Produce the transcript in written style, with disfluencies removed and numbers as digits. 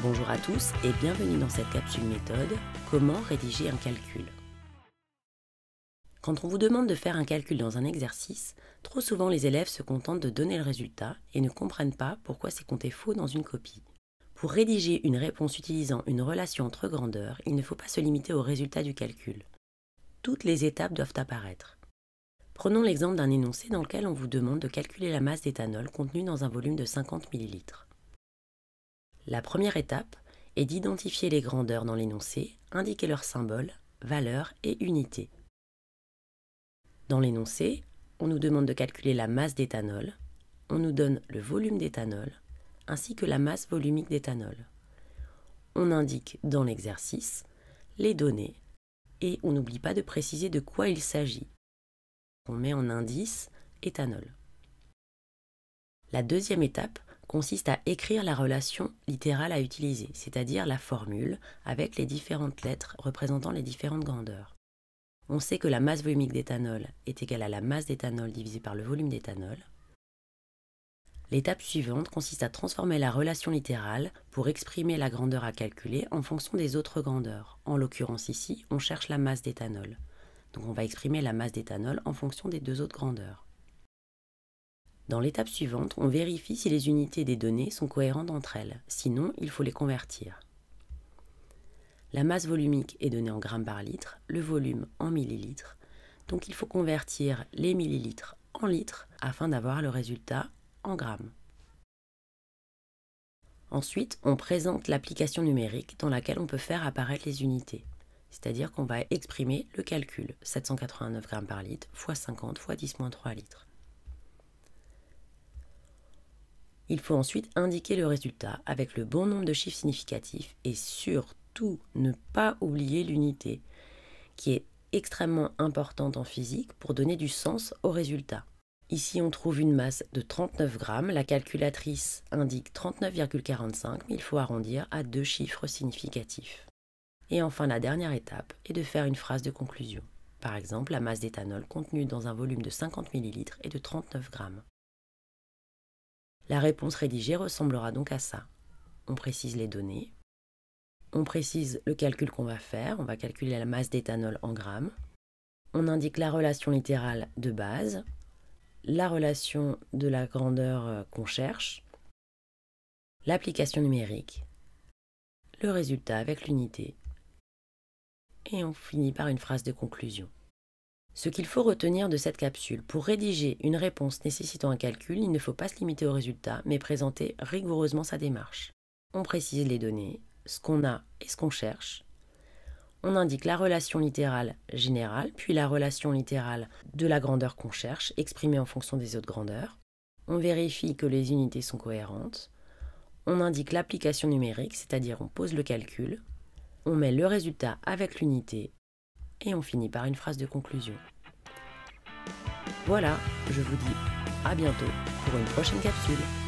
Bonjour à tous et bienvenue dans cette capsule méthode « Comment rédiger un calcul ». Quand on vous demande de faire un calcul dans un exercice, trop souvent les élèves se contentent de donner le résultat et ne comprennent pas pourquoi c'est compté faux dans une copie. Pour rédiger une réponse utilisant une relation entre grandeurs, il ne faut pas se limiter au résultat du calcul. Toutes les étapes doivent apparaître. Prenons l'exemple d'un énoncé dans lequel on vous demande de calculer la masse d'éthanol contenue dans un volume de 50 ml. La première étape est d'identifier les grandeurs dans l'énoncé, indiquer leurs symboles, valeurs et unités. Dans l'énoncé, on nous demande de calculer la masse d'éthanol, on nous donne le volume d'éthanol, ainsi que la masse volumique d'éthanol. On indique dans l'exercice les données et on n'oublie pas de préciser de quoi il s'agit. On met en indice éthanol. La deuxième étape consiste à écrire la relation littérale à utiliser, c'est-à-dire la formule avec les différentes lettres représentant les différentes grandeurs. On sait que la masse volumique d'éthanol est égale à la masse d'éthanol divisée par le volume d'éthanol. L'étape suivante consiste à transformer la relation littérale pour exprimer la grandeur à calculer en fonction des autres grandeurs. En l'occurrence ici, on cherche la masse d'éthanol. Donc on va exprimer la masse d'éthanol en fonction des deux autres grandeurs. Dans l'étape suivante, on vérifie si les unités des données sont cohérentes entre elles, sinon il faut les convertir. La masse volumique est donnée en grammes par litre, le volume en millilitres, donc il faut convertir les millilitres en litres afin d'avoir le résultat en grammes. Ensuite, on présente l'application numérique dans laquelle on peut faire apparaître les unités, c'est-à-dire qu'on va exprimer le calcul, 789 grammes par litre fois 50 fois 10-3 litres. Il faut ensuite indiquer le résultat avec le bon nombre de chiffres significatifs et surtout ne pas oublier l'unité, qui est extrêmement importante en physique pour donner du sens au résultat. Ici, on trouve une masse de 39 grammes, la calculatrice indique 39,45, mais il faut arrondir à deux chiffres significatifs. Et enfin, la dernière étape est de faire une phrase de conclusion. Par exemple, la masse d'éthanol contenue dans un volume de 50 ml est de 39 grammes. La réponse rédigée ressemblera donc à ça. On précise les données, on précise le calcul qu'on va faire, on va calculer la masse d'éthanol en grammes, on indique la relation littérale de base, la relation de la grandeur qu'on cherche, l'application numérique, le résultat avec l'unité, et on finit par une phrase de conclusion. Ce qu'il faut retenir de cette capsule, pour rédiger une réponse nécessitant un calcul, il ne faut pas se limiter au résultat, mais présenter rigoureusement sa démarche. On précise les données, ce qu'on a et ce qu'on cherche. On indique la relation littérale générale, puis la relation littérale de la grandeur qu'on cherche, exprimée en fonction des autres grandeurs. On vérifie que les unités sont cohérentes. On indique l'application numérique, c'est-à-dire on pose le calcul. On met le résultat avec l'unité. Et on finit par une phrase de conclusion. Voilà, je vous dis à bientôt pour une prochaine capsule.